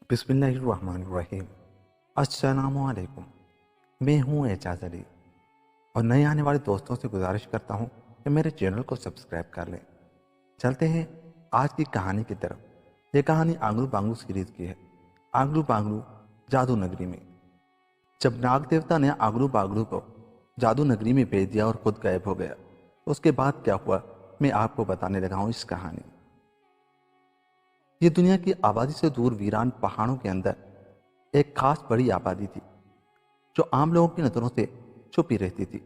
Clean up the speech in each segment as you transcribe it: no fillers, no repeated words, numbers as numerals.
بسم اللہ الرحمن الرحیم۔ السلام علیکم، میں ہوں اعجاز علی اور نئے آنے والے دوستوں سے گزارش کرتا ہوں کہ میرے چینل کو سبسکرائب کر لیں۔ چلتے ہیں آج کی کہانی کی طرف۔ یہ کہانی آنگلو بانگلو سیریز کی ہے۔ آنگلو بانگلو جادو نگری میں۔ جب ناگ دیوتا نے آنگلو بانگلو کو جادو نگری میں بھیج دیا اور خود غائب ہو گیا تو اس کے بعد کیا ہوا میں آپ کو بتانے لگا ہوں اس کہانی میں۔ یہ دنیا کی آبادی سے دور ویران پہاڑوں کے اندر ایک خاص بڑی آبادی تھی جو عام لوگوں کی نظروں سے چھپی رہتی تھی،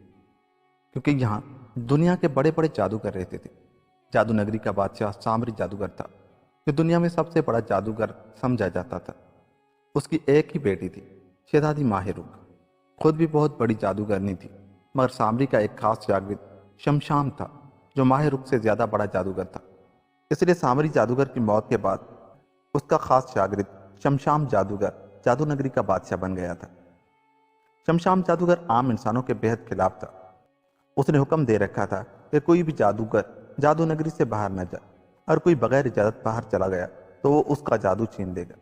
کیونکہ یہاں دنیا کے بڑے بڑے جادوگر رہتے تھے۔ جادو نگری کا بادشاہ سامری جادوگر تھا جو دنیا میں سب سے بڑا جادوگر سمجھا جاتا تھا۔ اس کی ایک ہی بیٹی تھی، شہزادی ماہ رخ۔ خود بھی بہت بڑی جادوگرنی تھی، مگر سامری کا ایک خاص شاگرد شمشام تھا جو ماہ رخ سے زیادہ بڑا جادوگر تھا۔ اس لیے سامری جادوگر کی موت کے بعد اس کا خاص شاگرد شمشام جادوگر جادو نگری کا بادشاہ بن گیا تھا۔ شمشام جادوگر عام انسانوں کے بہت خلاف تھا۔ اس نے حکم دے رکھا تھا کہ کوئی بھی جادوگر جادو نگری سے باہر نہ جائے، اور کوئی بغیر اجازت باہر چلا گیا تو وہ اس کا جادو چھین لے گا۔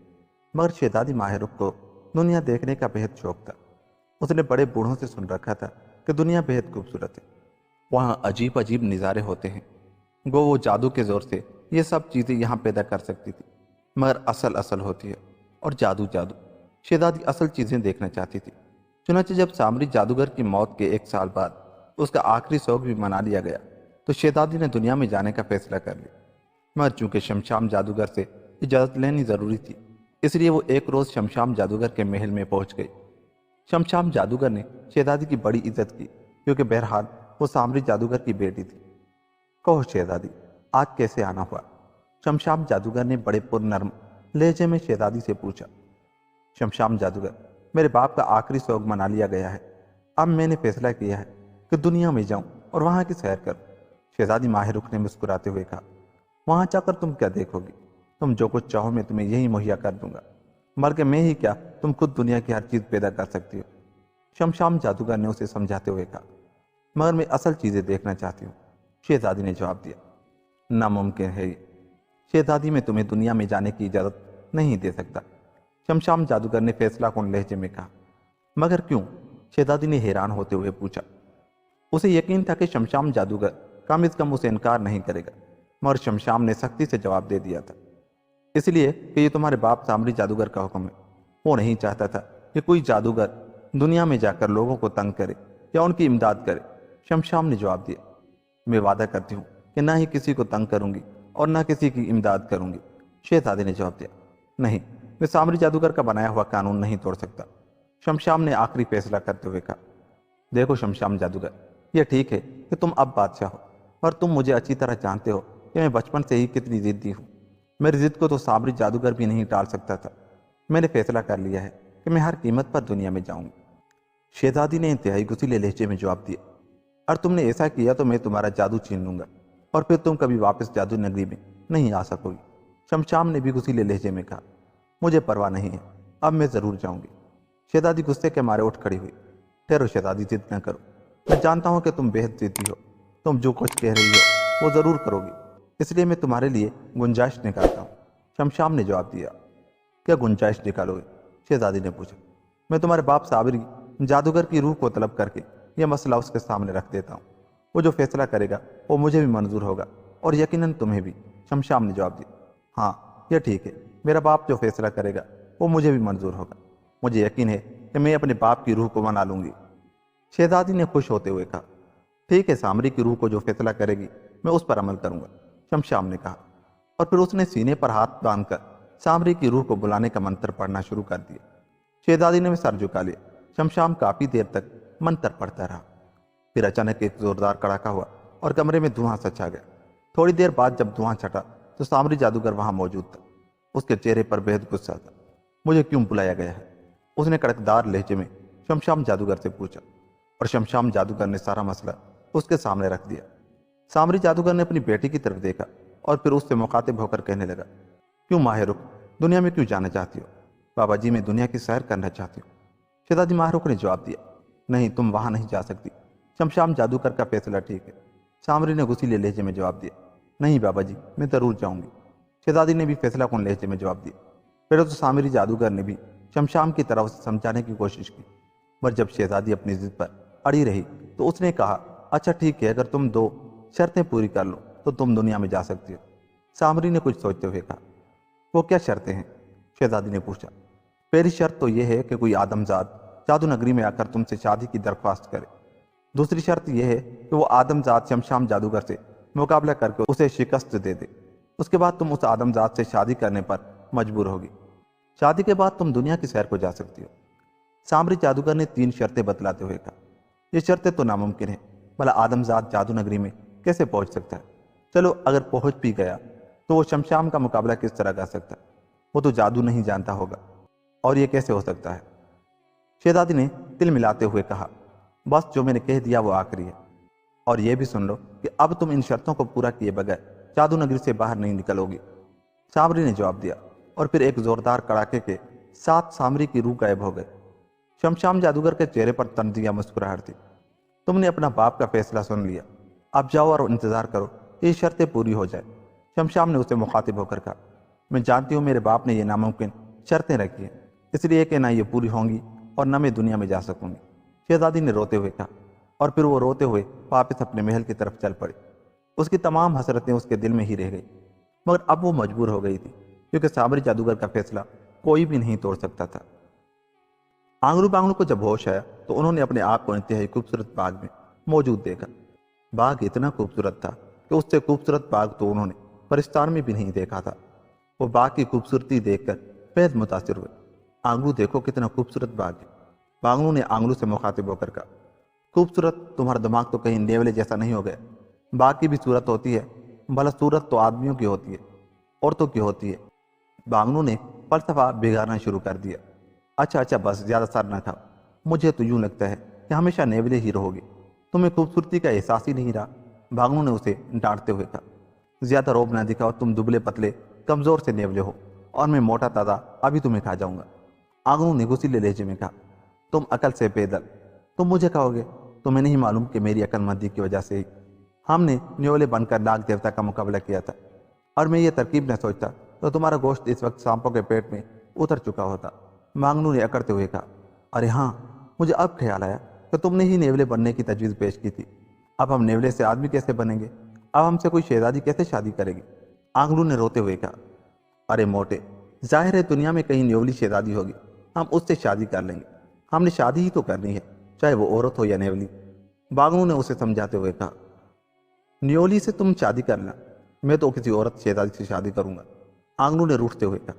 مگر شہزادی ماہ رخ کو دنیا دیکھنے کا بہت شوق تھا۔ اس نے بڑے بوڑھوں سے سن رکھا تھا کہ دنیا بہت خوبصورت ہے، وہاں عجیب عجیب نظارے ہوتے ہیں، گو وہ جادو کے زور سے یہ سب چیزیں یہاں پیدا کر سکتی تھی، مگر اصل ہوتی ہے اور جادو۔ شہزادی اصل چیزیں دیکھنا چاہتی تھی۔ چنانچہ جب سامری جادوگر کی موت کے 1 سال بعد اس کا آخری شوق بھی منا لیا گیا تو شہزادی نے دنیا میں جانے کا فیصلہ کر لیا، مگر چونکہ شمشام جادوگر سے اجازت لینی ضروری تھی، اس لیے وہ ایک روز شمشام جادوگر کے محل میں پہنچ گئی۔ شمشام جادوگر نے شہزادی کی بڑی عزت کی، کیونکہ بہرحال وہ سامری جادوگر کی بیٹی تھی۔ کہو شہزادی، آج کیسے آنا ہوا؟ شمشام جادوگر نے بڑے پر نرم لہجے میں شہزادی سے پوچھا۔ شمشام جادوگر، میرے باپ کا آخری شوق منا لیا گیا ہے، اب میں نے فیصلہ کیا ہے کہ دنیا میں جاؤں اور وہاں کی سیر کروں۔ شہزادی ماہ رخ نے مسکراتے ہوئے کہا، وہاں جا کر تم کیا دیکھو گی؟ تم جو کچھ چاہو میں تمہیں یہی مہیا کر دوں گا، بلکہ میں ہی کیا، تم خود دنیا کی ہر چیز پیدا کر سکتی ہو۔ شمشام جادوگر نے اسے سمجھاتے ہوئے کہا، مگر میں اصل چیزیں دیکھنا چاہتی ہوں۔ شہزادی نے جواب دیا، ناممکن ہے یہ، شہزادی میں تمہیں دنیا میں جانے کی اجازت نہیں دے سکتا۔ شمشام جادوگر نے فیصلہ کن لہجے میں کہا، مگر کیوں؟ شہزادی نے حیران ہوتے ہوئے پوچھا۔ اسے یقین تھا کہ شمشام جادوگر کم از کم اسے انکار نہیں کرے گا، مگر شمشام نے سختی سے جواب دے دیا تھا، اس لیے کہ یہ تمہارے باپ سامری جادوگر کا حکم ہے۔ وہ نہیں چاہتا تھا کہ کوئی جادوگر دنیا میں جا کر لوگوں کو تنگ کرے یا ان کی امداد کرے۔ شمشام نے جواب دیا، میں وعدہ کرتی ہوں کہ نہ ہی کسی کو تنگ کروں گی اور نہ کسی کی امداد کروں گی۔ شہزادی نے جواب دیا، نہیں، میں سامری جادوگر کا بنایا ہوا قانون نہیں توڑ سکتا۔ شمشام نے آخری فیصلہ کرتے ہوئے کہا، دیکھو شمشام جادوگر، یہ ٹھیک ہے کہ تم اب بادشاہ ہو، پر تم مجھے اچھی طرح جانتے ہو کہ میں بچپن سے ہی کتنی ضدی ہوں۔ میری ضد کو تو سامری جادوگر بھی نہیں ٹال سکتا تھا۔ میں نے فیصلہ کر لیا ہے کہ میں ہر قیمت پر دنیا میں جاؤں گی۔ شہزادی نے انتہائی غصیلے لہجے میں جواب دیا، اور تم نے ایسا کیا تو میں تمہارا جادو چھین لوں گا اور پھر تم کبھی واپس جادو نگری میں نہیں آ سکو گی۔ شمشام نے بھی غصیلے لہجے میں کہا، مجھے پرواہ نہیں ہے، اب میں ضرور جاؤں گی۔ شہزادی غصے کے مارے اٹھ کھڑی ہوئی۔ ٹھہرو شہزادی، ضد نہ کرو، میں جانتا ہوں کہ تم بہت ضدی ہو، تم جو کچھ کہہ رہی ہو وہ ضرور کرو گی، اس لیے میں تمہارے لیے گنجائش نکالتا ہوں۔ شمشام نے جواب دیا، کیا گنجائش نکالو گے؟ شہزادی نے پوچھا۔ میں تمہارے باپ سامری جادوگر کی روح کو طلب کر کے یہ مسئلہ اس کے سامنے رکھ دیتا ہوں، وہ جو فیصلہ کرے گا وہ مجھے بھی منظور ہوگا اور یقیناً تمہیں بھی۔ شمشام نے جواب دیا، ہاں یہ ٹھیک ہے، میرا باپ جو فیصلہ کرے گا وہ مجھے بھی منظور ہوگا، مجھے یقین ہے کہ میں اپنے باپ کی روح کو منا لوں گی۔ شہزادی نے خوش ہوتے ہوئے کہا، ٹھیک ہے، سامری کی روح کو جو فیصلہ کرے گی میں اس پر عمل کروں گا۔ شمشام نے کہا، اور پھر اس نے سینے پر ہاتھ باندھ کر سامری کی روح کو بلانے کا منتر پڑھنا شروع کر دیا۔ شہزادی نے سر جھکا لیا۔ شمشام کافی دیر تک منتر پڑھتا رہا، پھر اچانک ایک زوردار کڑاکا ہوا اور کمرے میں دھواں سا چھا گیا۔ تھوڑی دیر بعد جب دھواں چھٹا تو سامری جادوگر وہاں موجود تھا۔ اس کے چہرے پر بہت غصہ تھا۔ مجھے کیوں بلایا گیا ہے؟ اس نے کڑکدار لہجے میں شمشام جادوگر سے پوچھا، اور شمشام جادوگر نے سارا مسئلہ اس کے سامنے رکھ دیا۔ سامری جادوگر نے اپنی بیٹی کی طرف دیکھا اور پھر اس سے مخاطب ہو کر کہنے لگا، کیوں ماہ رخ، دنیا میں کیوں جانا چاہتی ہو؟ بابا جی، میں دنیا کی سیر کرنا چاہتی ہوں۔ شہزادی ماہ رخ نے جواب دیا، نہیں، تم وہاں نہیں جا سکتی، شمشام جادوگر کا فیصلہ ٹھیک ہے۔ سامری نے غصیلے لہجے میں جواب دیا، نہیں بابا جی، میں ضرور جاؤں گی۔ شہزادی نے بھی فیصلہ کن لہجے میں جواب دیا، پھر تو سامری جادوگر نے بھی شمشام کی طرف سے سمجھانے کی کوشش کی، پر جب شہزادی اپنی ضد پر اڑی رہی تو اس نے کہا، اچھا ٹھیک ہے، اگر تم 2 شرطیں پوری کر لو تو تم دنیا میں جا سکتی ہو۔ سامری نے کچھ سوچتے ہوئے کہا، وہ کیا شرطیں ہیں؟ شہزادی نے پوچھا۔ پہلی شرط تو یہ ہے کہ کوئی آدمزاد جادو نگری میں آ کر تم سے شادی کی درخواست کرے۔ دوسری شرط یہ ہے کہ وہ آدمزاد شمشام جادوگر سے مقابلہ کر کے اسے شکست دے دے۔ اس کے بعد تم اس آدمزاد سے شادی کرنے پر مجبور ہوگی۔ شادی کے بعد تم دنیا کی سیر کو جا سکتی ہو۔ سامری جادوگر نے 3 شرطیں بتلاتے ہوئے کہا، یہ شرطیں تو ناممکن ہیں، بھلا آدمزاد جادو نگری میں کیسے پہنچ سکتا ہے؟ چلو اگر پہنچ بھی گیا تو وہ شمشام کا مقابلہ کس طرح کر سکتا ہے؟ وہ تو جادو نہیں جانتا ہوگا، اور یہ کیسے ہو سکتا ہے؟ شہزادی نے تل ملاتے ہوئے کہا، بس جو میں نے کہہ دیا وہ آخری ہے، اور یہ بھی سن لو کہ اب تم ان شرطوں کو پورا کیے بغیر جادو نگری سے باہر نہیں نکلو گی۔ سامری نے جواب دیا، اور پھر ایک زوردار کڑاکے کے ساتھ سامری کی روح غائب ہو گئی۔ شمشام جادوگر کے چہرے پر طنزیہ مسکراہٹ تھی۔ تم نے اپنا باپ کا فیصلہ سن لیا، اب جاؤ اور انتظار کرو کہ یہ شرطیں پوری ہو جائیں۔ شمشام نے اسے مخاطب ہو کر کہا، میں جانتی ہوں میرے باپ نے یہ ناممکن شرطیں رکھی ہیں، اس لیے کہ نہ یہ پوری ہوں گی اور نہ میں دنیا میں جا سکوں گی۔ شہزادی نے روتے ہوئے کہا، اور پھر وہ روتے ہوئے واپس اپنے محل کی طرف چل پڑی۔ اس کی تمام حسرتیں اس کے دل میں ہی رہ گئی، مگر اب وہ مجبور ہو گئی تھی، کیونکہ سامری جادوگر کا فیصلہ کوئی بھی نہیں توڑ سکتا تھا۔ آنگلو بانگلو کو جب ہوش آیا تو انہوں نے اپنے آپ کو انتہائی خوبصورت باغ میں موجود دیکھا۔ باغ اتنا خوبصورت تھا کہ اس سے خوبصورت باغ تو انہوں نے پرستان میں بھی نہیں دیکھا تھا۔ وہ باغ کی خوبصورتی دیکھ کر بہت متاثر ہوئے۔ آنگلو دیکھو کتنا خوبصورت باغ ہے۔ بانگلو نے آنگلو سے مخاطب ہو کر کہا، خوبصورت؟ تمہارا دماغ تو کہیں نیولے جیسا نہیں ہو گیا؟ باغ کی بھی صورت ہوتی ہے، بھلا صورت تو آدمیوں کی ہوتی ہے، عورتوں کی ہوتی ہے۔ بانگلو نے فلسفہ بگاڑنا شروع کر دیا۔ اچھا بس زیادہ سر نہ کھاؤ، مجھے تو یوں لگتا ہے کہ ہمیشہ نیولے ہی رہو گے، تمہیں خوبصورتی کا احساس ہی نہیں رہا۔ بانگلو نے اسے ڈانٹتے ہوئے کہا، زیادہ روب نہ دکھاؤ، تم دبلے پتلے کمزور سے نیولے ہو، اور میں موٹا تازہ ابھی تمہیں کھا جاؤں گا۔ آنگلو نے غصیلے لہجے میں کہا، تم عقل سے پیدل، تم مجھے کہو گے؟ تمہیں نہیں معلوم کہ میری عقل مندی کی وجہ سے ہی ہم نے نیولے بن کر ناگ دیوتا کا مقابلہ کیا تھا، اور میں یہ ترکیب نہ سوچتا تو تمہارا گوشت اس وقت سانپوں کے پیٹ میں اتر چکا ہوتا۔ مانگلو نے اکڑتے ہوئے کہا، ارے ہاں، مجھے اب خیال آیا کہ تم نے ہی نیولے بننے کی تجویز پیش کی تھی۔ اب ہم نیولے سے آدمی کیسے بنیں گے؟ اب ہم سے کوئی شہزادی کیسے شادی کرے گی؟ آنگلو نے روتے ہوئے کہا، ارے موٹے، ظاہر ہے دنیا میں کہیں نیولی شہزادی ہوگی، ہم اس سے شادی کر لیں گے۔ ہم نے شادی ہی تو کرنی ہے، چاہے وہ عورت ہو یا نیولی۔ بانگلو نے اسے سمجھاتے ہوئے کہا، نیولی سے تم شادی کرنا، میں تو کسی عورت شہزادی سے شادی کروں گا۔ آنگلو نے روٹھتے ہوئے کہا،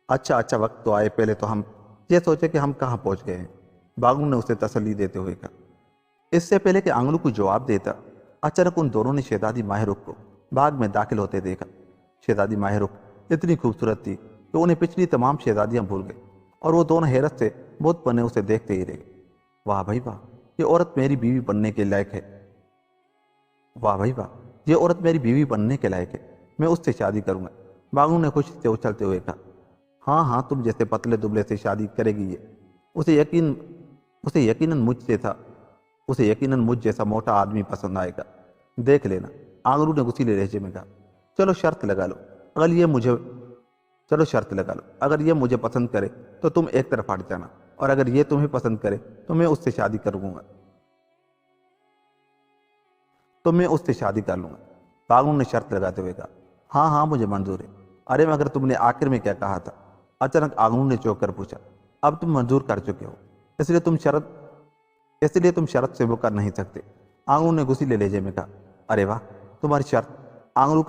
اچھا وقت تو آئے، پہلے تو ہم یہ سوچے کہ ہم کہاں پہنچ گئے ہیں۔ بانگلو نے اسے تسلی دیتے ہوئے کہا۔ اس سے پہلے کہ آنگلو کو جواب دیتا، اچانک ان دونوں نے شہزادی ماہ رخ کو باغ میں داخل ہوتے دیکھا۔ شہزادی ماہ رخ اتنی خوبصورت تھی کہ انہیں پچھلی تمام شہزادیاں بھول گئی، اور وہ دونوں حیرت سے بت بنے اسے دیکھتے ہی رہ گئے۔ واہ بھائی واہ، یہ عورت میری بیوی بننے کے لائق ہے۔ واہ بھائی واہ، یہ عورت میری بیوی بننے کے لائق ہے، میں اس سے شادی کروں گا۔ بانگلو نے خوشی سے اچھلتے ہوئے کہا، ہاں تم جیسے پتلے دبلے سے شادی کرے گی یہ، اسے یقیناً مجھ جیسا موٹا آدمی پسند آئے گا، دیکھ لینا۔ آنگلو نے غصیلے لہجے میں کہا، چلو شرط لگا لو، اگر یہ مجھے پسند کرے تو تم ایک طرف ہٹ جانا، اور اگر یہ تمہیں پسند کرے تو میں اس سے شادی کر لوں گا۔ بانگلو نے شرط لگاتے ہوئے کہا، ہاں مجھے منظور ہے۔ ارے مگر تم نے آخر میں کیا کہا تھا؟ اچانک آنگلو نے چونک کر پوچھا۔ اب تم منظور کر چکے ہو، اس لیے تم شرط سے مکر نہیں سکتے۔ آنگلو نے غصیلے لہجے میں کہا، ارے واہ، تمہاری شرط۔ آنگلو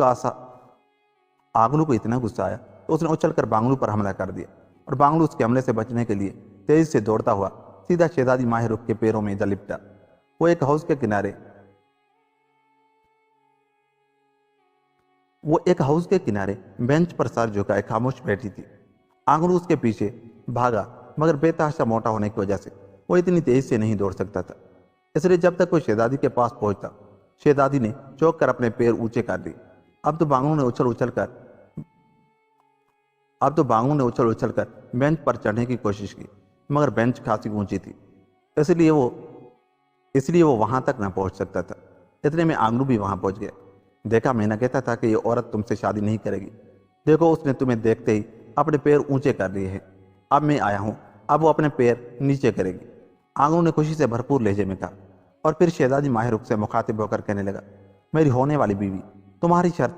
کو اتنا غصہ آیا تو اس نے اچھل کر بانگلو پر حملہ کر دیا، اور بانگلو اس کے حملے سے بچنے کے لیے تیزی سے دوڑتا ہوا سیدھا شہزادی ماہ رخ کے پیروں میں جا لپٹا۔ وہ ایک ہاؤس کے کنارے بینچ پر سر جھکائے خاموش بیٹھی تھی۔ آنگلو اس کے پیچھے بھاگا، مگر بے تحاشا موٹا ہونے کی وجہ سے وہ اتنی تیزی سے نہیں دوڑ سکتا تھا، اس لیے جب تک وہ شہزادی کے پاس پہنچتا، شہزادی نے چونک کر اپنے پیر اونچے کر لیے۔ اب تو بانگلو نے اچھل اچھل کر بینچ پر چڑھنے کی کوشش کی، مگر بینچ خاصی اونچی تھی، اس لیے وہ وہاں تک نہ پہنچ سکتا تھا۔ اتنے میں آنگلو بھی وہاں پہنچ گیا۔ دیکھا، میں نہ کہتا تھا کہ یہ عورت تم سے شادی نہیں کرے گی، دیکھو اس نے تمہیں دیکھتے ہی اپنے پیر اونچے کر لیے ہیں، اب میں آیا ہوں، اب وہ اپنے پیر نیچے کرے گی، آنگنوں نے خوشی سے بھرپور لہجے میں کہا۔ اور پھر شہزادی ماہ رخ سے مخاطب ہو کر کہنے لگا، میری ہونے والی بیوی، تمہاری شرط،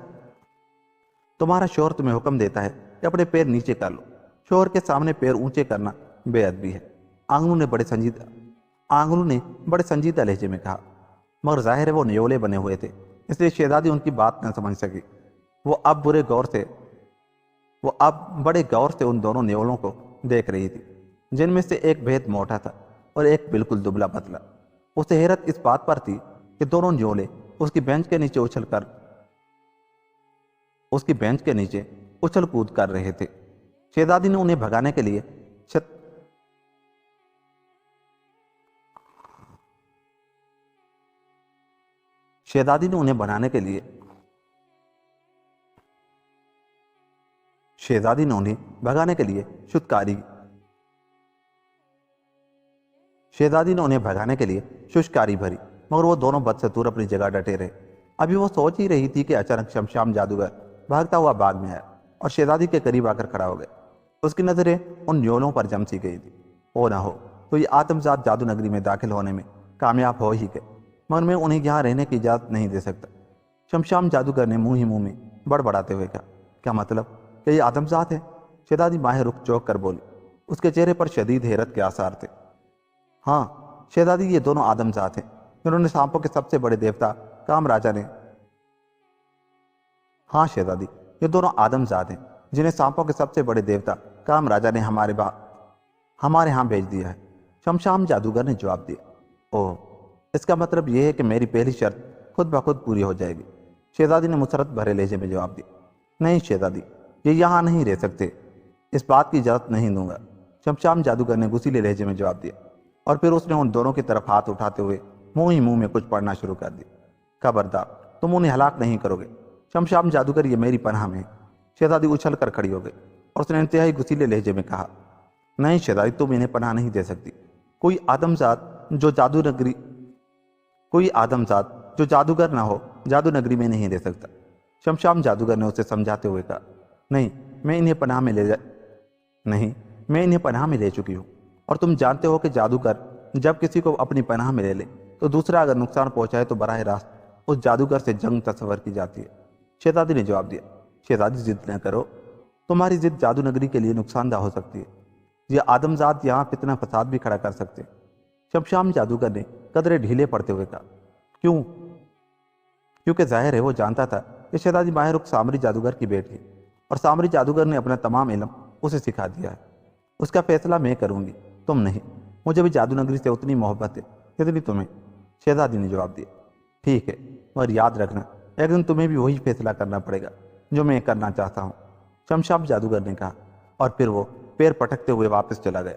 تمہارا شوہر تمہیں حکم دیتا ہے کہ اپنے پیر نیچے کر لو، شوہر کے سامنے پیر اونچے کرنا بے ادبی ہے۔ آنگنوں نے بڑے سنجیدہ لہجے میں کہا، مگر ظاہر ہے وہ نیولے بنے ہوئے تھے، اس لیے شہزادی ان کی بات نہ سمجھ سکی۔ وہ اب بڑے غور سے ان دونوں نیولوں کو دیکھ رہی تھی، جن میں سے ایک بہت موٹا تھا اور ایک بالکل دبلا پتلا۔ اسے حیرت اس بات پر تھی کہ دونوں نیولے اس کی بینچ کے نیچے اچھل کود کر رہے تھے۔ شہزادی نے انہیں بھگانے کے لیے ششکاری بھری، مگر وہ دونوں بدستور اپنی جگہ ڈٹے رہے۔ ابھی وہ سوچ ہی رہی تھی کہ اچانک شمشام جادوگر بھاگتا ہوا باغ میں آیا اور شہزادی کے قریب آ کر کھڑا ہو گیا۔ اس کی نظریں ان نیولوں پر جم سی گئی تھی، او نہ ہو تو یہ آدمزاد جادو نگری میں داخل ہونے میں کامیاب ہو ہی گئے، مگر میں انہیں یہاں رہنے کی اجازت نہیں دے سکتا۔ شمشام جادوگر نے منہ میں بڑبڑاتے ہوئے کہا، کیا مطلب کہ یہ آدمزاد ہے؟ شہزادی ماہ رخ چونک کر بولی، اس کے چہرے پر شدید حیرت کے آثار تھے۔ ہاں شہزادی، یہ دونوں آدمزاد ہیں جنہوں نے سانپوں کے سب سے بڑے دیوتا کام راجا نے ہمارے ہاں بھیج دیا ہے، شمشام جادوگر نے جواب دیا۔ اوہ، اس کا مطلب یہ ہے کہ میری پہلی شرط خود بخود پوری ہو جائے گی، شہزادی نے مسرت بھرے لہجے میں جواب دیا۔ نہیں شہزادی، یہ یہاں نہیں رہ سکتے، اس بات کی اجازت نہیں دوں گا، شمشام جادوگر نے غصیلے لہجے میں جواب دیا، اور پھر اس نے ان دونوں کی طرف ہاتھ اٹھاتے ہوئے منہ میں کچھ پڑھنا شروع کر دیا۔ خبردار، تم انہیں ہلاک نہیں کرو گے، شمشام جادوگر یہ میری پناہ میں ہے۔ شہزادی اچھل کر کھڑی ہو گئی اور اس نے انتہائی غصیلے لہجے میں کہا، نہیں شہزادی، تم انہیں پناہ نہیں دے سکتی، کوئی آدمزاد جو جادوگر نہ ہو جادو نگری میں نہیں رہ سکتا۔ شمشام جادوگر نے اسے سمجھاتے ہوئے کہا، نہیں میں انہیں پناہ میں لے چکی ہوں، اور تم جانتے ہو کہ جادوگر جب کسی کو اپنی پناہ میں لے لے تو دوسرا اگر نقصان پہنچائے تو براہ راست اس جادوگر سے جنگ تصور کی جاتی ہے۔ شہزادی نے جواب دیا، شہزادی ضد نہ کرو، تمہاری ضد جادو نگری کے لیے نقصان دہ ہو سکتی ہے، یہ آدمزاد یہاں فتنہ فساد بھی کھڑا کر سکتے ہیں۔ شمشام جادوگر نے قدرے ڈھیلے پڑتے ہوئے کہا، کیونکہ ظاہر ہے وہ جانتا تھا کہ شہزادی ماہ رخ سامری جادوگر کی بیٹی ہے، اور سامری جادوگر نے اپنا تمام علم اسے سکھا دیا ہے۔ اس کا فیصلہ میں کروں گی، تم نہیں، مجھے بھی جادو نگری سے اتنی محبت ہے جتنی تمہیں، شہزادی نے جواب دیا۔ ٹھیک ہے، مگر یاد رکھنا ایک دن تمہیں بھی وہی فیصلہ کرنا پڑے گا جو میں کرنا چاہتا ہوں، شمشام جادوگر نے کہا، اور پھر وہ پیر پٹکتے ہوئے واپس چلا گیا۔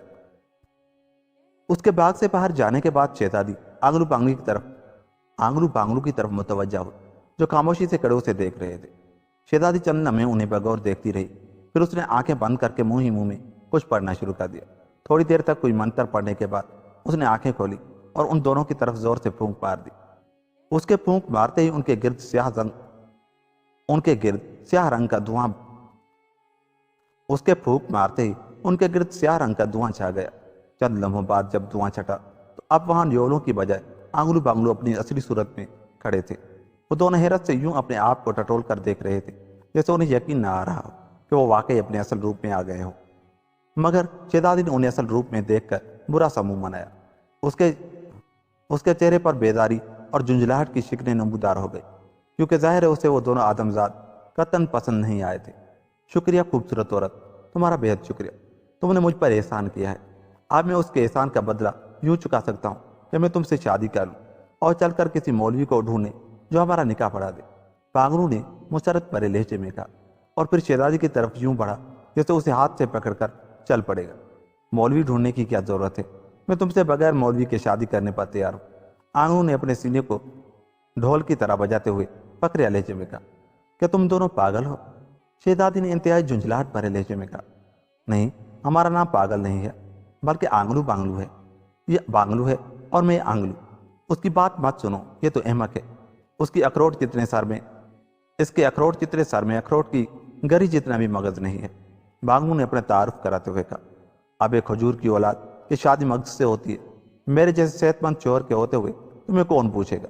اس کے باغ سے باہر جانے کے بعد شہزادی آنگلو بانگلو کی طرف متوجہ ہوئی، جو خاموشی سے کڑے اسے دیکھ رہے تھے۔ شہزادی چند لمحے انہیں بغور دیکھتی رہی، پھر اس نے آنکھیں بند کر کے منہ میں کچھ پڑھنا شروع کر دیا۔ تھوڑی دیر تک کوئی منتر پڑھنے کے بعد اس نے آنکھیں کھولی اور ان دونوں کی طرف زور سے پھونک مار دی۔ اس کے پھونک مارتے ہی ان کے گرد سیاہ رنگ کا دھواں چھا گیا۔ چند لمحوں بعد جب دھواں چھٹا تو اب وہاں نیولوں کی بجائے آنگلو بانگلو اپنی اصلی صورت میں کھڑے تھے۔ وہ دونوں حیرت سے یوں اپنے آپ کو ٹٹول کر دیکھ رہے تھے جیسے انہیں یقین نہ آ رہا ہو کہ وہ واقعی اپنے اصل روپ میں آ گئے ہوں، مگر شہزادی نے انہیں اصل روپ میں دیکھ کر برا سا منہ بنایا۔ اس کے چہرے پر بیداری اور جھنجھلاہٹ کی شکنیں نمودار ہو گئی، کیونکہ ظاہر ہے اسے وہ دونوں آدمزاد قطعاً پسند نہیں آئے تھے۔ شکریہ خوبصورت عورت، تمہارا بہت شکریہ، تم نے مجھ پر احسان کیا ہے، اب میں اس کے احسان کا بدلہ یوں چکا سکتا ہوں کہ میں تم سے شادی کر لوں اور چل کر کسی مولوی کو ڈھونڈے جو ہمارا نکاح پڑھا دے، پاگلو نے مسرت بھرے لہجے میں کہا، اور پھر شہزادی کی طرف یوں بڑھا جیسے اسے ہاتھ سے پکڑ کر چل پڑے گا۔ مولوی ڈھونڈنے کی کیا ضرورت ہے، میں تم سے بغیر مولوی کے شادی کرنے پر تیار ہوں، آنگنوں نے اپنے سینے کو ڈھول کی طرح بجاتے ہوئے فقریہ لہجے میں کہا۔ کیا تم دونوں پاگل ہو؟ شہزادی نے انتہائی جھنجھلاہٹ بھرے لہجے میں کہا۔ نہیں، ہمارا نام پاگل نہیں ہے، بلکہ آنگلو بانگلو ہے، یہ بانگلو ہے اور میں آنگلو، اس کی بات مت سنو، یہ تو احمق ہے، اس کے اخروٹ جتنے سر میں اخروٹ کی گری جتنا بھی مغز نہیں ہے۔ بانگلو نے اپنے تعارف کراتے ہوئے کہا، اب ایک کھجور کی اولاد کی شادی مقصد سے ہوتی ہے، میرے جیسے صحت مند شوہر کے ہوتے ہوئے تمہیں کون پوچھے گا؟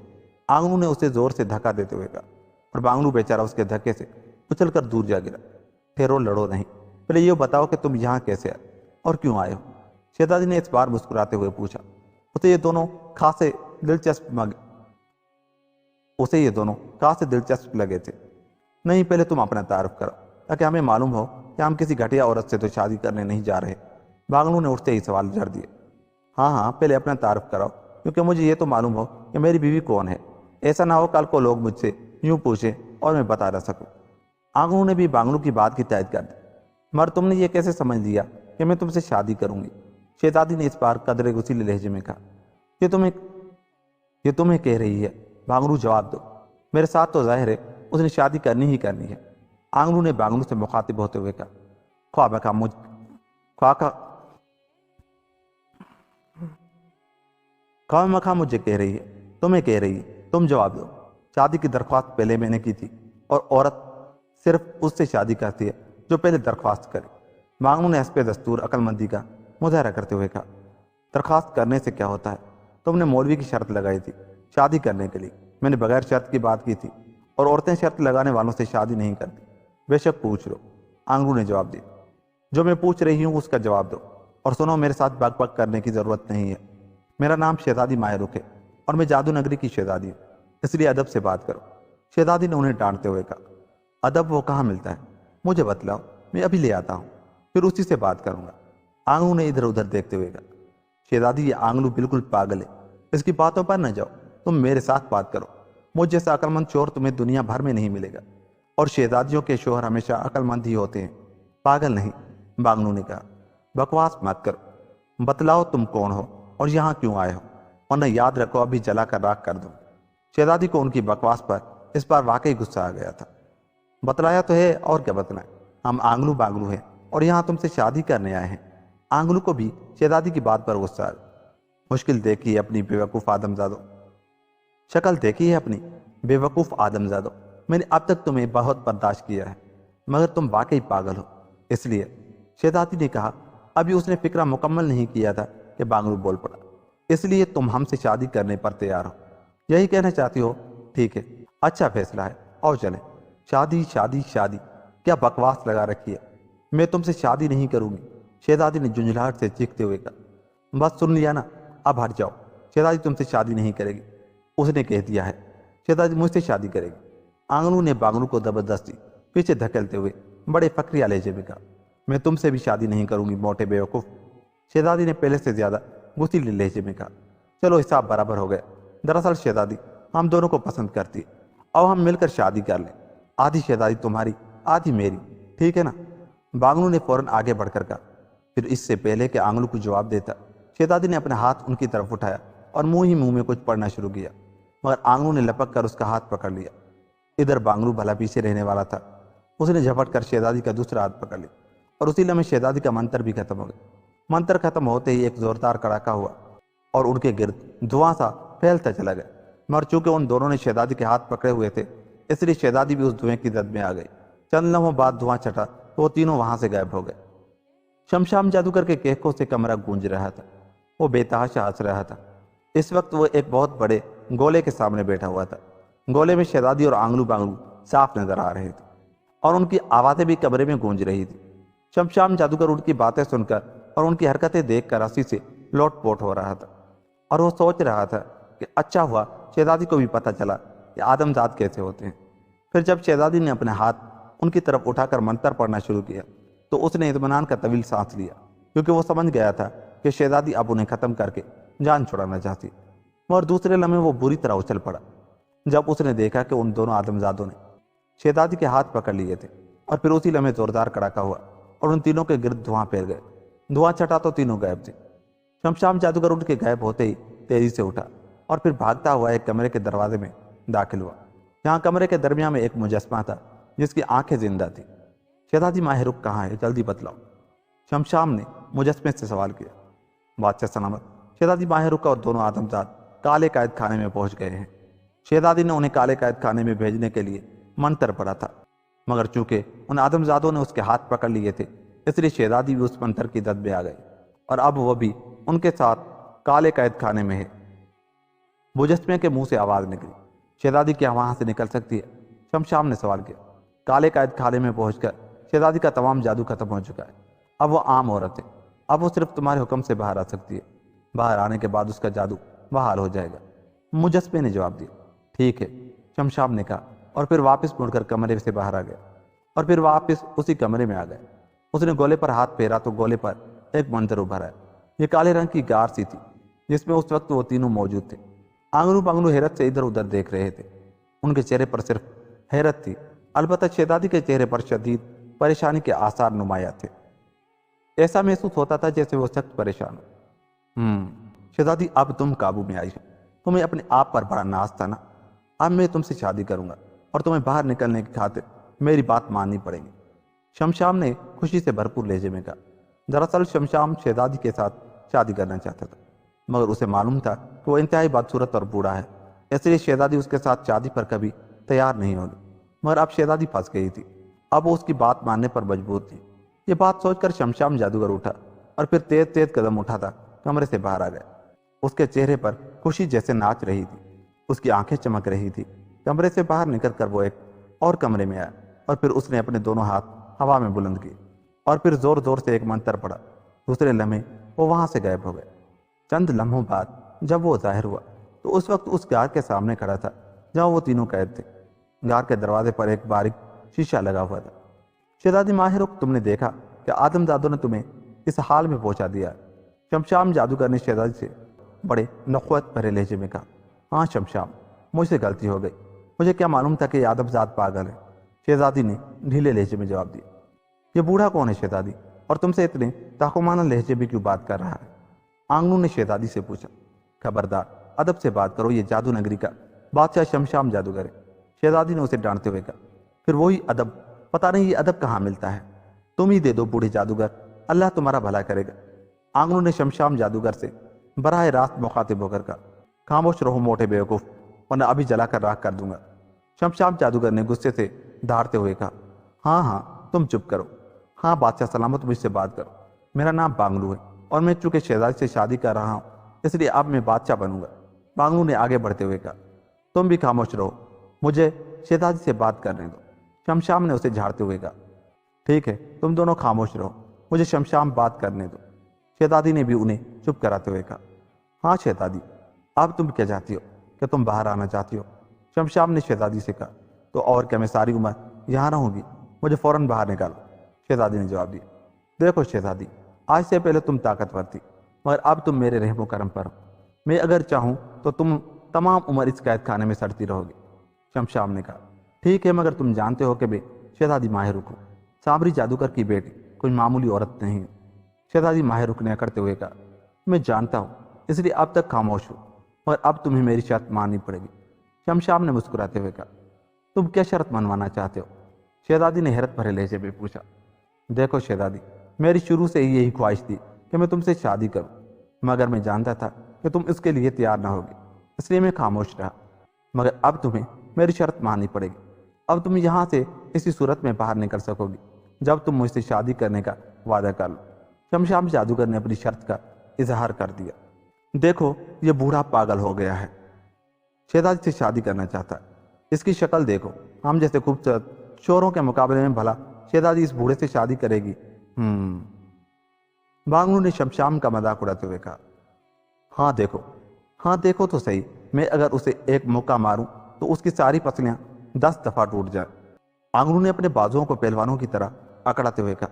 آنگلو نے اسے زور سے دھکا دیتے ہوئے کہا، اور بانگلو بیچارہ اس کے دھکے سے اچھل کر دور جا گرا۔ ٹھہرو، لڑو نہیں، پہلے یہ بتاؤ کہ تم یہاں کیسے آئے اور کیوں آئے ہو؟ شہزادی نے اس بار مسکراتے ہوئے پوچھا۔ اسے یہ دونوں خاصے دلچسپ لگے تھے۔ نہیں، پہلے تم اپنا تعارف کرو تاکہ ہمیں معلوم ہو کہ ہم کسی گھٹیا عورت سے تو شادی کرنے نہیں جا رہے۔ بانگلو نے اٹھتے ہی سوال جڑ دیا۔ ہاں، پہلے اپنا تعارف کراؤ، کیونکہ مجھے یہ تو معلوم ہو کہ میری بیوی کون ہے۔ ایسا نہ ہو کل کو لوگ مجھ سے یوں پوچھیں اور میں بتا نہ سکوں۔ آنگلو نے بھی بانگلو کی بات کی تائید کر دی۔ مگر تم نے یہ کیسے سمجھ لیا کہ میں تم سے شادی کروں گی؟ شہزادی نے اس بار قدرے غصیلے لہجے میں کہا۔ یہ تمہیں کہہ رہی ہے، بانگلو جواب دو۔ میرے ساتھ تو ظاہر ہے اس نے شادی کرنی ہی کرنی ہے۔ آنگلو نے بانگلو سے مخاطب ہوتے ہوئے کہا، خواہ مخواہ مجھے کہہ رہی ہے، تمہیں کہہ رہی ہے، تم جواب دو۔ شادی کی درخواست پہلے میں نے کی تھی، اور عورت صرف اس سے شادی کرتی ہے جو پہلے درخواست کرے۔ بانگلو نے حسب دستور عقل مندی کا مظاہرہ کرتے ہوئے کہا، درخواست کرنے سے کیا ہوتا ہے؟ تم نے مولوی کی شرط لگائی تھی شادی کرنے کے لیے، میں نے بغیر شرط کی بات کی تھی، اور عورتیں شرط لگانے والوں سے شادی نہیں کرتی۔ بے شک پوچھ لو، آنگلو نے جواب دیا۔ جو میں پوچھ رہی ہوں اس کا جواب دو، اور سنو، میرے ساتھ بک بک کرنے کی ضرورت نہیں ہے۔ میرا نام شہزادی ماہر رخ ہے، اور میں جادو نگری کی شہزادی ہوں، اس لیے ادب سے بات کرو۔ شہزادی نے انہیں ڈانٹتے ہوئے کہا، ادب وہ کہاں ملتا ہے؟ مجھے بتلاؤ، میں ابھی لے آتا ہوں، پھر اسی سے بات کروں گا۔ آنگلو نے ادھر ادھر دیکھتے ہوئے کہا، شہزادی، یہ آنگلو بالکل پاگل ہے، اس کی باتوں پر نہ جاؤ، تم میرے ساتھ بات کرو۔ مجھ جیسا عقل مند شوہر تمہیں دنیا بھر میں نہیں ملے گا، اور شہزادیوں کے شوہر ہمیشہ عقل مند ہی ہوتے ہیں، پاگل نہیں۔ بانگلو نے کہا، بکواس مت کرو، بتلاؤ تم کون ہو اور یہاں کیوں آئے ہو، ورنہ یاد رکھو ابھی جلا کر راکھ کر دوں۔ شہزادی کو ان کی بکواس پر اس بار واقعی غصہ آ گیا تھا۔ بتلایا تو ہے، اور کیا بتلائیں، ہم آنگلو بانگلو ہیں اور یہاں تم سے شادی کرنے آئے ہیں۔ آنگلو کو بھی شہزادی کی بات پر غصہ آ گیا۔ مشکل دیکھی ہے اپنی بیوقوف آدمزادوں، شکل دیکھی ہے اپنی بیوقوف آدمزادوں، میں نے اب تک تمہیں بہت برداشت کیا ہے، مگر تم واقعی پاگل ہو۔ اس لیے شہزادی نے کہا، ابھی اس نے فکرہ مکمل نہیں کیا تھا کہ بانگلو بول پڑا، اس لیے تم ہم سے شادی کرنے پر تیار ہو، یہی کہنا چاہتی ہو؟ ٹھیک ہے، اچھا فیصلہ ہے، اور چلیں۔ شادی شادی شادی، کیا بکواس لگا رکھی ہے، میں تم سے شادی نہیں کروں گی، شہزادی نے جھنجھلاہٹ سے چیختے ہوئے کہا۔ بس سن لیا نا، اب ہٹ جاؤ، شہزادی تم سے شادی نہیں کرے گی، اس نے کہہ دیا ہے، شہزادی مجھ سے شادی کرے گی۔ آنگلو نے بانگلو کو زبردستی پیچھے دھکیلتے ہوئے بڑے فقری لہجے میں کہا، میں تم سے بھی شادی نہیں کروں گی، موٹے بیوقوف۔ شہزادی نے پہلے سے زیادہ غصیلے لہجے میں کہا، چلو حساب برابر ہو گیا، دراصل شہزادی ہم دونوں کو پسند کرتی ہے، اور ہم مل کر شادی کر لیں، آدھی شہزادی تمہاری آدھی میری، ٹھیک ہے نا؟ بانگلو نے فوراً آگے بڑھ کر کہا۔ پھر اس سے پہلے کہ آنگلو کو جواب دیتا، شہزادی نے اپنا ہاتھ ان کی طرف اٹھایا اور منہ ہی منہ میں کچھ پڑھنا شروع کیا، مگر آنگلو نے لپک کر اس کا ہاتھ پکڑ لیا۔ ادھر بانگلو بھلا پیچھے رہنے والا تھا، اس نے جھپٹ کر شہزادی کا دوسرا ہاتھ پکڑ لیا، اور اسی لمحے شہزادی کا منتر بھی ختم ہو گیا۔ منتر ختم ہوتے ہی ایک زوردار کڑاکا ہوا، اور ان کے گرد دھواں سا پھیلتا چلا گیا، مگر چونکہ ان دونوں نے شہزادی کے ہاتھ پکڑے ہوئے تھے، اس لیے شہزادی بھی اس دھوئیں کی زد میں آ گئی۔ چند لمحوں بعد دھواں چھٹا تو وہ تینوں وہاں سے غائب ہو گئے۔ شمشام جادوگر کے کہکوں سے کمرہ گونج رہا تھا، وہ بے تحاشا ہنس رہا تھا۔ اس وقت وہ ایک بہت بڑے گولے کے سامنے بیٹھا ہوا تھا۔ گولے میں شہزادی اور آنگلو بانگلو صاف نظر آ رہے تھے، اور ان کی آوازیں بھی کمرے میں گونج رہی تھی۔ شمشام جادوگر ان کی باتیں سن کر اور ان کی حرکتیں دیکھ کر ہنسی سے لوٹ پوٹ ہو رہا تھا، اور وہ سوچ رہا تھا کہ اچھا ہوا شہزادی کو بھی پتہ چلا کہ آدمزاد کیسے ہوتے ہیں۔ پھر جب شہزادی نے اپنے ہاتھ ان کی طرف اٹھا کر منتر پڑھنا شروع کیا تو اس نے اطمینان کا طویل سانس لیا، کیونکہ وہ سمجھ گیا تھا کہ شہزادی اب انہیں ختم کر کے جان چھڑانا چاہتی، مگر دوسرے لمحے وہ بری طرح اچھل پڑا جب اس نے دیکھا کہ ان دونوں آدمزادوں نے شہزادی کے ہاتھ پکڑ لیے تھے، اور پھر اسی لمحے زوردار کڑاکا ہوا اور ان تینوں کے گرد دھواں پھیل گئے۔ دھواں چھٹا تو تینوں غائب تھے۔ شمشام جادوگر ان کے غائب ہوتے ہی تیزی سے اٹھا اور پھر بھاگتا ہوا ایک کمرے کے دروازے میں داخل ہوا، جہاں کمرے کے درمیان میں ایک مجسمہ تھا جس کی آنکھیں زندہ تھی۔ شہزادی ماہ رخ کہاں ہے، جلدی بتلاؤ، شمشام نے مجسمے سے سوال کیا۔ بادشاہ سلامت، شہزادی ماہ رخ اور دونوں آدمزاد کالے قائد خانے میں پہنچ گئے ہیں۔ شہزادی نے انہیں کالے قائد خانے میں بھیجنے کے لیے منتر پڑا تھا، مگر چونکہ ان آدمزادوں نے اس کے ہاتھ پکڑ لیے تھے اس لیے شہزادی بھی اس منتر کی زد میں آ گئی اور اب وہ بھی ان کے ساتھ کالے قید خانے میں ہے۔ مجسمے کے منہ سے آواز نکلی، شہزادی کیا وہاں سے نکل سکتی ہے؟ شمشام نے سوال کیا۔ کالے قید خانے میں پہنچ کر شہزادی کا تمام جادو ختم ہو چکا ہے، اب وہ عام عورت ہے، اب وہ صرف تمہارے حکم سے باہر آ سکتی ہے، باہر آنے کے بعد اس کا جادو بحال ہو جائے گا۔ مجسمے نے جواب دیا۔ ٹھیک ہے، شمشام نے کہا، اور پھر واپس مڑ کر کمرے سے باہر آ گیا، اور پھر واپس اسی کمرے میں آ گئے۔ اس نے گولے پر ہاتھ پھیرا تو گولے پر ایک منظر ابھر آیا۔ یہ کالے رنگ کی غار سی تھی جس میں اس وقت وہ تینوں موجود تھے۔ آنگنو پانگنو حیرت سے ادھر ادھر دیکھ رہے تھے، ان کے چہرے پر صرف حیرت تھی، البتہ شہزادی کے چہرے پر شدید پریشانی کے آثار نمایاں تھے، ایسا محسوس ہوتا تھا جیسے وہ سخت پریشان ہو۔ شہزادی اب تم قابو میں آئی ہو، تمہیں اپنے آپ پر بڑا ناز تھا نا؟ اب میں تم سے شادی کروں گا اور تمہیں باہر نکلنے کی خاطر میری بات ماننی پڑے گی، شمشام نے خوشی سے بھرپور لہجے میں کہا۔ دراصل شمشام شہزادی کے ساتھ شادی کرنا چاہتا تھا، مگر اسے معلوم تھا کہ وہ انتہائی بدصورت اور بوڑھا ہے، اس لیے شہزادی اس کے ساتھ شادی پر کبھی تیار نہیں ہوگی۔ مگر اب شہزادی پھنس گئی تھی، اب وہ اس کی بات ماننے پر مجبور تھی۔ یہ بات سوچ کر شمشام جادوگر اٹھا اور پھر تیز تیز قدم اٹھاتا کمرے سے باہر آ گیا۔ اس کے چہرے پر خوشی جیسے ناچ رہی تھی، اس کی آنکھیں چمک رہی تھی۔ کمرے سے باہر نکل کر وہ ایک اور کمرے میں آیا اور پھر اس نے اپنے دونوں ہاتھ ہوا میں بلند کیے اور پھر زور زور سے ایک منتر پڑھا۔ دوسرے لمحے وہ وہاں سے غائب ہو گئے۔ چند لمحوں بعد جب وہ ظاہر ہوا تو اس وقت اس غار کے سامنے کھڑا تھا جہاں وہ تینوں قید تھے۔ غار کے دروازے پر ایک باریک شیشہ لگا ہوا تھا۔ شہزادی ماہر رخ، تم نے دیکھا کہ آدم زادوں نے تمہیں اس حال میں پہنچا دیا ہے؟ شمشام جادوگر نے شہزادی سے بڑے نخوت بھرے لہجے میں کہا۔ ہاں شمشام، مجھ سے غلطی ہو گئی، مجھے کیا معلوم تھا کہ یہ آدم زاد پاگل ہے، شہزادی نے ڈھیلے لہجے میں جواب دیا۔ یہ بوڑھا کون ہے شہزادی، اور تم سے اتنے تحکمانہ لہجے میں کیوں بات کر رہا ہے؟ آنگنو نے شہزادی سے پوچھا۔ خبردار، ادب سے بات کرو، یہ جادو نگری کا بادشاہ شمشام جادوگر ہے، شہزادی نے اسے ڈانٹتے ہوئے کہا۔ پھر وہی ادب، پتہ نہیں یہ ادب کہاں ملتا ہے، تم ہی دے دو بوڑھے جادوگر، اللہ تمہارا بھلا کرے گا۔ آنگنو نے شمشام جادوگر سے براہ راست مخاطب ہو کر کہا۔ خاموش رہو موٹے بیوقوف، ورنہ ابھی جلا کر راکھ کر دوں گا، شمشام جادوگر نے غصے سے دھاڑتے ہوئے کہا۔ ہاں ہاں، تم چپ کرو، ہاں بادشاہ سلامت مجھ سے بات کرو، میرا نام بانگلو ہے اور میں چونکہ شہزادی سے شادی کر رہا ہوں اس لیے اب میں بادشاہ بنوں گا، بانگلو نے آگے بڑھتے ہوئے کہا۔ تم بھی خاموش رہو، مجھے شہزادی سے بات کرنے دو، شمشام نے اسے جھاڑتے ہوئے کہا۔ ٹھیک ہے، تم دونوں خاموش رہو، مجھے شمشام بات کرنے دو، شہزادی نے بھی انہیں چپ کراتے ہوئے کہا۔ ہاں شہزادی، اب تم کیا چاہتی ہو؟ کہ تم باہر آنا چاہتی ہو؟ شمشام نے شہزادی سے کہا۔ تو اور کیا میں ساری عمر یہاں رہوں گی؟ مجھے فوراً باہر نکالو، شہزادی نے جواب دیا۔ دیکھو شہزادی، آج سے پہلے تم طاقتور تھی، مگر اب تم میرے رحم و کرم پر ہو، میں اگر چاہوں تو تم تمام عمر اس قید خانے میں سڑتی رہو گی، شمشام نے کہا۔ ٹھیک ہے، مگر تم جانتے ہو کہ میں شہزادی ماہر رخ ہوں، سامری جادوگر کی بیٹی، کوئی معمولی عورت نہیں ہے، شہزادی ماہر رخ نے اکڑتے ہوئے کہا۔ میں جانتا ہوں، اس لیے اب تک خاموش ہوں، مگر اب تمہیں میری شرط ماننی پڑے گی، شمشام نے مسکراتے ہوئے کہا۔ تم کیا شرط منوانا چاہتے ہو؟ شہزادی نے حیرت بھرے لہجے میں پوچھا۔ دیکھو شہزادی، میری شروع سے ہی یہی خواہش تھی کہ میں تم سے شادی کروں، مگر میں جانتا تھا کہ تم اس کے لیے تیار نہ ہوگی، اس لیے میں خاموش رہا، مگر اب تمہیں میری شرط ماننی پڑے گی۔ اب تم یہاں سے اسی صورت میں باہر نکل سکو گی جب تم مجھ سے شادی کرنے کا وعدہ کر لو، شمشام جادوگر نے اپنی شرط کا اظہار کر دیا۔ دیکھو، یہ بوڑھا پاگل ہو گیا ہے، شہزادی سے شادی کرنا چاہتا ہے، اس کی شکل دیکھو، ہم جیسے خوبصورت شوروں کے مقابلے میں بھلا شہزادی اس بوڑھے سے شادی کرے گی؟ بانگلو نے شمشام کا مذاق اڑاتے ہوئے کہا۔ ہاں دیکھو تو صحیح، میں اگر اسے ایک موقع ماروں تو اس کی ساری پسلیاں 10 دفعہ ٹوٹ جائیں، آنگلو نے اپنے بازوؤں کو پہلوانوں کی طرح اکڑاتے ہوئے کہا۔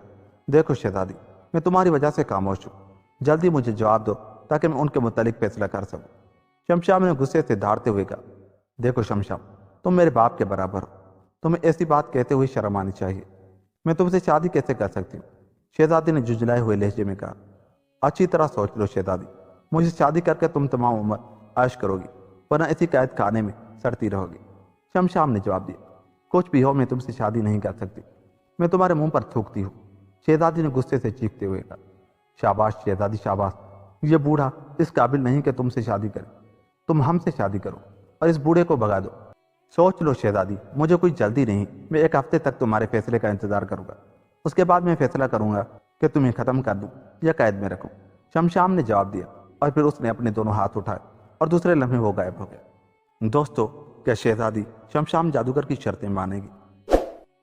دیکھو شہزادی، میں تمہاری وجہ سے خاموش ہوں، جلدی مجھے جواب دو تاکہ میں ان کے متعلق فیصلہ کر سکوں، شمشام نے غصے سے دھاڑتے ہوئے کہا۔ دیکھو شمشام، تم میرے باپ کے برابر ہو، تمہیں ایسی بات کہتے ہوئے شرم آنی چاہیے، میں تم سے شادی کیسے کر سکتی ہوں؟ شہزادی نے جھنجھلائے ہوئے لہجے میں کہا۔ اچھی طرح سوچ لو شہزادی، مجھے شادی کر کے تم تمام عمر عیش کرو گی، ورنہ اسی قید خانے میں سڑتی رہو گی، شمشام نے جواب دیا۔ کچھ بھی ہو، میں تم سے شادی نہیں کر سکتی، میں تمہارے منہ پر تھوکتی ہوں، شہزادی نے غصے سے چیختے ہوئے کہا۔ شاباش شہزادی شاباش، یہ بوڑھا اس قابل نہیں کہ تم سے شادی کرے، تم ہم سے شادی کرو اور اس بوڑھے کو بھگا دو۔ سوچ لو شہزادی، مجھے کوئی جلدی نہیں، میں 1 ہفتے تک تمہارے فیصلے کا انتظار کروں گا، اس کے بعد میں فیصلہ کروں گا کہ تمہیں ختم کر دوں یا قید میں رکھوں؟ شمشام نے جواب دیا اور پھر اس نے اپنے دونوں ہاتھ اٹھائے اور دوسرے لمحے وہ غائب ہو گیا۔ دوستو، کیا شہزادی شمشام جادوگر کی شرطیں مانے گی؟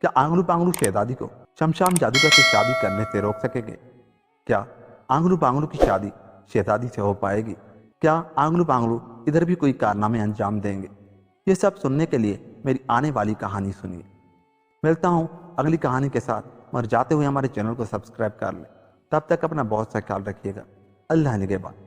کیا آنگلو پانگلو شہزادی کو شمشام جادوگر سے شادی کرنے سے روک سکے گے؟ کیا آنگلو پانگلو کی شادی شہزادی سے ہو پائے گی؟ کیا آنگلو پانگلو ادھر بھی کوئی کارنامے انجام دیں گے؟ یہ سب سننے کے لیے میری آنے والی کہانی سنیے۔ ملتا ہوں اگلی کہانی کے ساتھ، اور جاتے ہوئے ہمارے چینل کو سبسکرائب کر لیں۔ تب تک اپنا بہت سا خیال رکھیے گا۔ اللہ نگہبان۔